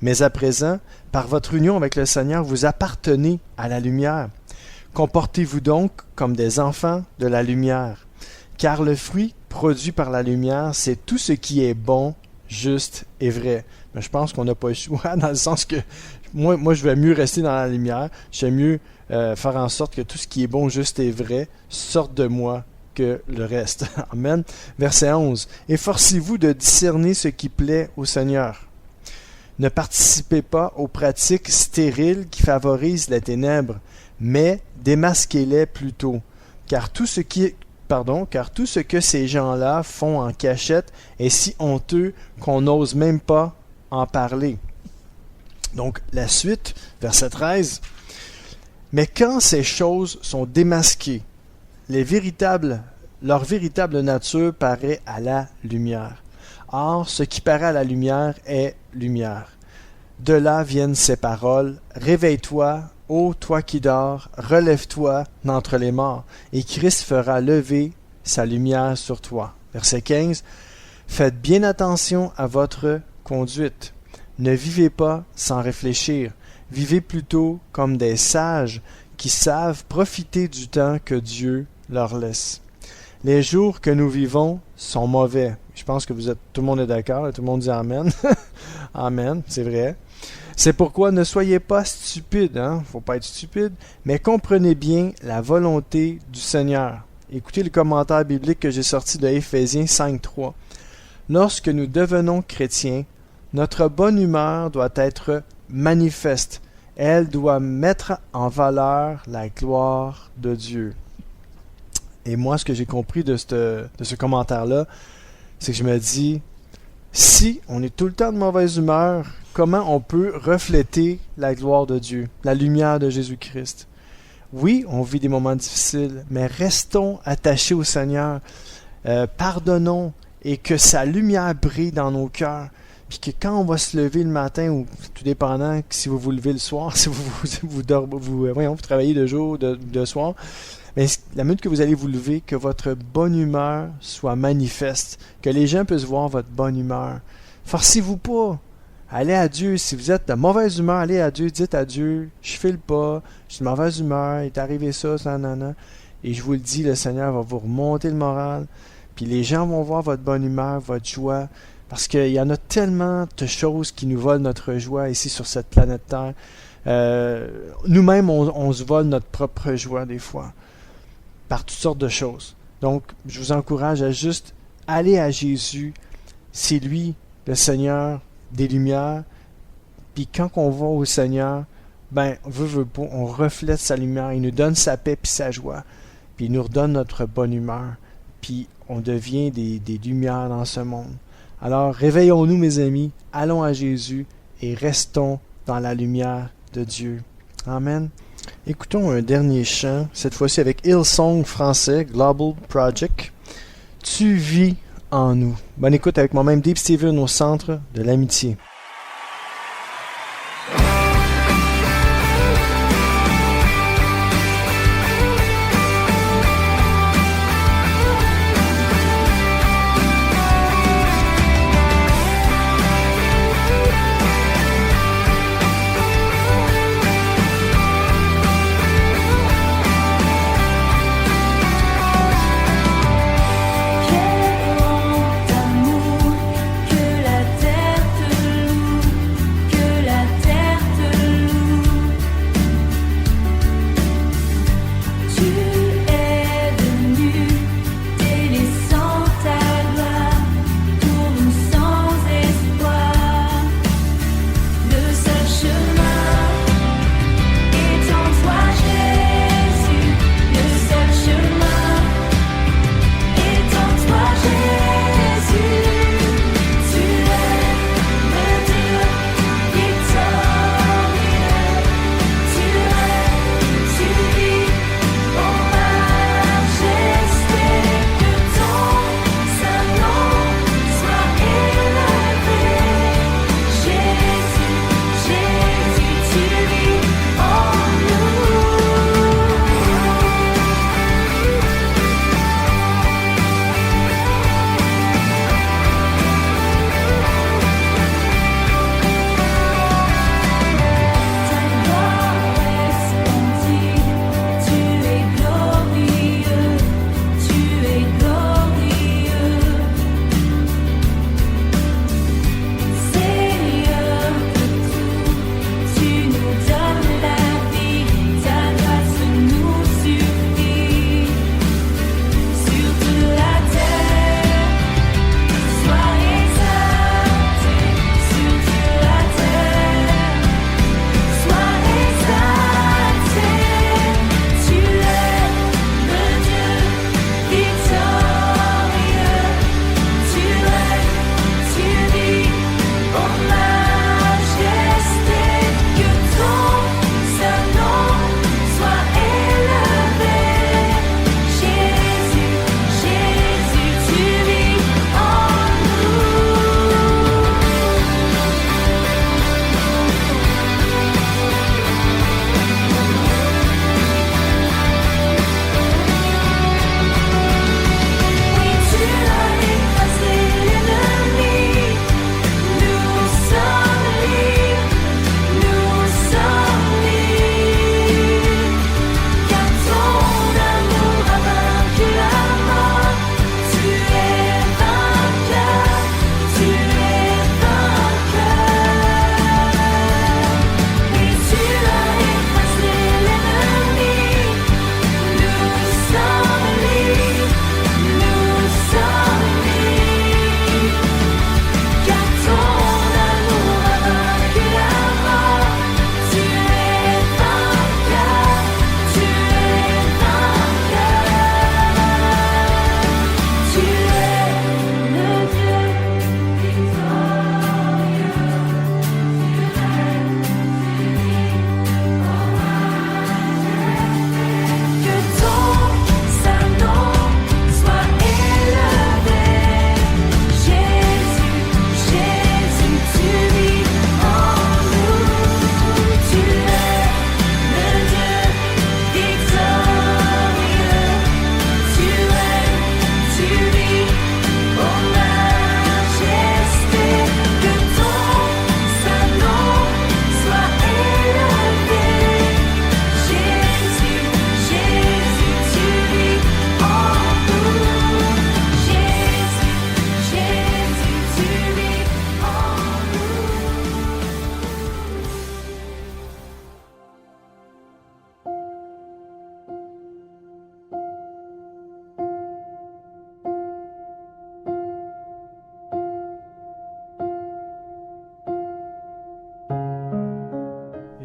mais à présent, par votre union avec le Seigneur, vous appartenez à la lumière. Comportez-vous donc comme des enfants de la lumière, car le fruit produit par la lumière, c'est tout ce qui est bon, juste et vrai. » Mais je pense qu'on n'a pas le choix, dans le sens que moi je vais mieux rester dans la lumière, j'aime mieux faire en sorte que tout ce qui est bon, juste et vrai sorte de moi que le reste. Amen. Verset 11. « Efforcez-vous de discerner ce qui plaît au Seigneur. Ne participez pas aux pratiques stériles qui favorisent les ténèbres, mais démasquez-les plutôt, car tout ce que ces gens-là font en cachette est si honteux qu'on n'ose même pas en parler. » Donc, la suite, verset 13. « Mais quand ces choses sont démasquées, leur véritable nature paraît à la lumière. Or, ce qui paraît à la lumière est lumière. De là viennent ces paroles. Réveille-toi, ô toi qui dors, relève-toi d'entre les morts, et Christ fera lever sa lumière sur toi. Verset 15. Faites bien attention à votre conduite. Ne vivez pas sans réfléchir. Vivez plutôt comme des sages qui savent profiter du temps que Dieu leur laisse. Les jours que nous vivons sont mauvais. Je pense que tout le monde est d'accord, tout le monde dit Amen. Amen, c'est vrai. C'est pourquoi ne soyez pas stupides, faut pas être stupide, mais comprenez bien la volonté du Seigneur. Écoutez le commentaire biblique que j'ai sorti de Éphésiens 5.3. Lorsque nous devenons chrétiens, notre bonne humeur doit être manifeste. Elle doit mettre en valeur la gloire de Dieu. Et moi, ce que j'ai compris de ce commentaire-là, c'est que je me dis, si on est tout le temps de mauvaise humeur, comment on peut refléter la gloire de Dieu, la lumière de Jésus-Christ? Oui, on vit des moments difficiles, mais restons attachés au Seigneur. Pardonnons et que sa lumière brille dans nos cœurs. Puis que quand on va se lever le matin, ou tout dépendant si vous vous levez le soir, si vous travaillez de jour, de soir, mais la minute que vous allez vous lever, que votre bonne humeur soit manifeste, que les gens puissent voir votre bonne humeur. Forcez-vous pas. Allez à Dieu. Si vous êtes de mauvaise humeur, allez à Dieu. Dites à Dieu, je file pas, je suis de mauvaise humeur, il est arrivé ça, nanana. Et je vous le dis, le Seigneur va vous remonter le moral. Puis les gens vont voir votre bonne humeur, votre joie. Parce qu'il y en a tellement de choses qui nous volent notre joie ici sur cette planète Terre. Nous-mêmes, on se vole notre propre joie des fois. Par toutes sortes de choses. Donc, je vous encourage à juste aller à Jésus. C'est lui, le Seigneur des Lumières. Puis quand on va au Seigneur, veut pas, on reflète sa lumière. Il nous donne sa paix puis sa joie. Puis il nous redonne notre bonne humeur. Puis on devient des lumières dans ce monde. Alors, réveillons-nous, mes amis. Allons à Jésus et restons dans la lumière de Dieu. Amen. Écoutons un dernier chant, cette fois-ci avec Hillsong français, Global Project. Tu vis en nous. Bonne écoute avec moi-même, Dave Steven au centre de l'amitié. Quel grand amour que la terre te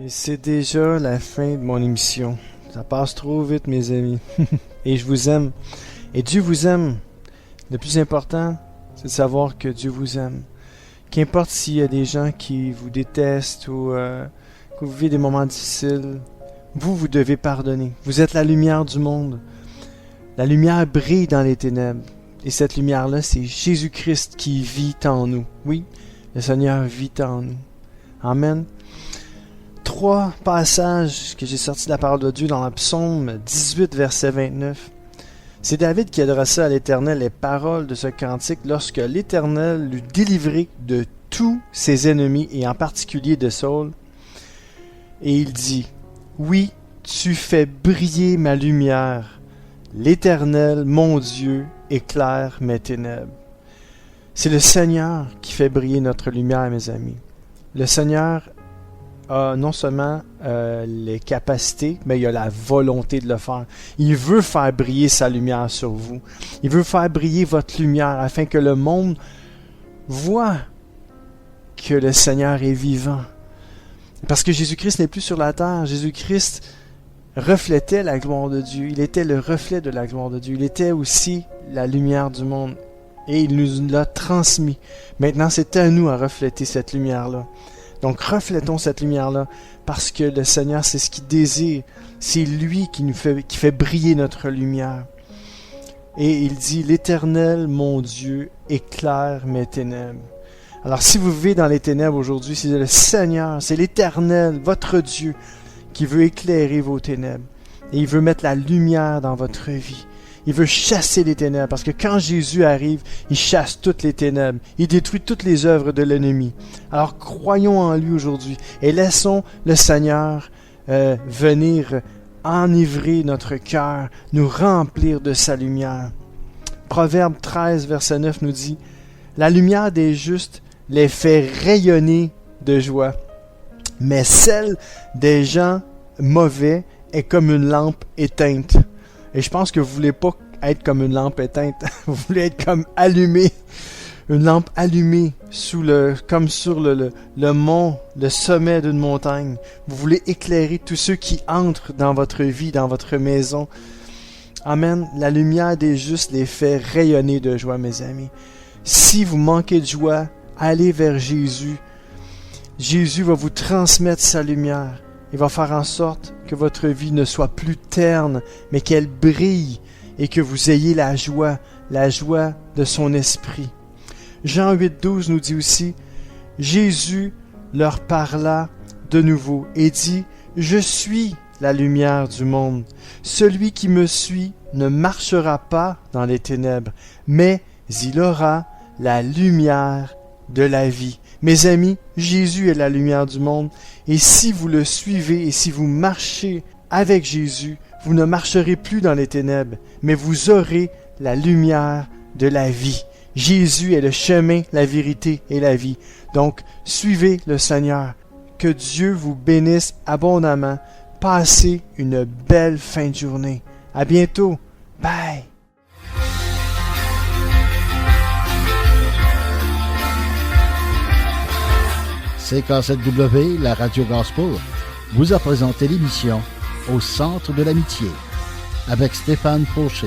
Et c'est déjà la fin de mon émission. Ça passe trop vite, mes amis. Et je vous aime. Et Dieu vous aime. Le plus important, c'est de savoir que Dieu vous aime. Qu'importe s'il y a des gens qui vous détestent ou que vous vivez des moments difficiles, vous devez pardonner. Vous êtes la lumière du monde. La lumière brille dans les ténèbres. Et cette lumière-là, c'est Jésus-Christ qui vit en nous. Oui, le Seigneur vit en nous. Amen. 3 passages que j'ai sortis de la parole de Dieu dans le psaume 18, verset 29. C'est David qui adressait à l'Éternel les paroles de ce cantique lorsque l'Éternel l'eut délivré de tous ses ennemis et en particulier de Saul. Et il dit, « Oui, tu fais briller ma lumière. L'Éternel, mon Dieu, éclaire mes ténèbres. » C'est le Seigneur qui fait briller notre lumière, mes amis. Le Seigneur a non seulement les capacités, mais il a la volonté de le faire. Il veut faire briller sa lumière sur vous. Il veut faire briller votre lumière afin que le monde voit que le Seigneur est vivant. Parce que Jésus-Christ n'est plus sur la terre. Jésus-Christ reflétait la gloire de Dieu. Il était le reflet de la gloire de Dieu. Il était aussi la lumière du monde. Et il nous l'a transmis. Maintenant, c'est à nous à refléter cette lumière-là. Donc, reflétons cette lumière-là, parce que le Seigneur, c'est ce qu'il désire. C'est lui qui fait briller notre lumière. Et il dit, « L'Éternel, mon Dieu, éclaire mes ténèbres. » Alors, si vous vivez dans les ténèbres aujourd'hui, c'est le Seigneur, c'est l'Éternel, votre Dieu, qui veut éclairer vos ténèbres. Et il veut mettre la lumière dans votre vie. Il veut chasser les ténèbres, parce que quand Jésus arrive, il chasse toutes les ténèbres. Il détruit toutes les œuvres de l'ennemi. Alors croyons en lui aujourd'hui et laissons le Seigneur venir enivrer notre cœur, nous remplir de sa lumière. Proverbe 13, verset 9 nous dit, « La lumière des justes les fait rayonner de joie, mais celle des gens mauvais est comme une lampe éteinte. » Et je pense que vous voulez pas être comme une lampe éteinte. Vous voulez être comme allumé. Une lampe allumée comme sur le mont, le sommet d'une montagne. Vous voulez éclairer tous ceux qui entrent dans votre vie, dans votre maison. Amen. La lumière des justes les fait rayonner de joie, mes amis. Si vous manquez de joie, allez vers Jésus. Jésus va vous transmettre sa lumière. Il va faire en sorte que votre vie ne soit plus terne, mais qu'elle brille et que vous ayez la joie de son esprit. Jean 8,12 nous dit aussi, Jésus leur parla de nouveau et dit, « Je suis la lumière du monde. Celui qui me suit ne marchera pas dans les ténèbres, mais il aura la lumière de la vie. » Mes amis, Jésus est la lumière du monde, et si vous le suivez et si vous marchez avec Jésus, vous ne marcherez plus dans les ténèbres, mais vous aurez la lumière de la vie. Jésus est le chemin, la vérité et la vie. Donc, suivez le Seigneur. Que Dieu vous bénisse abondamment. Passez une belle fin de journée. À bientôt. Bye. CK7W, la radio Gospel, vous a présenté l'émission Au centre de l'amitié avec Stéphane Fauché.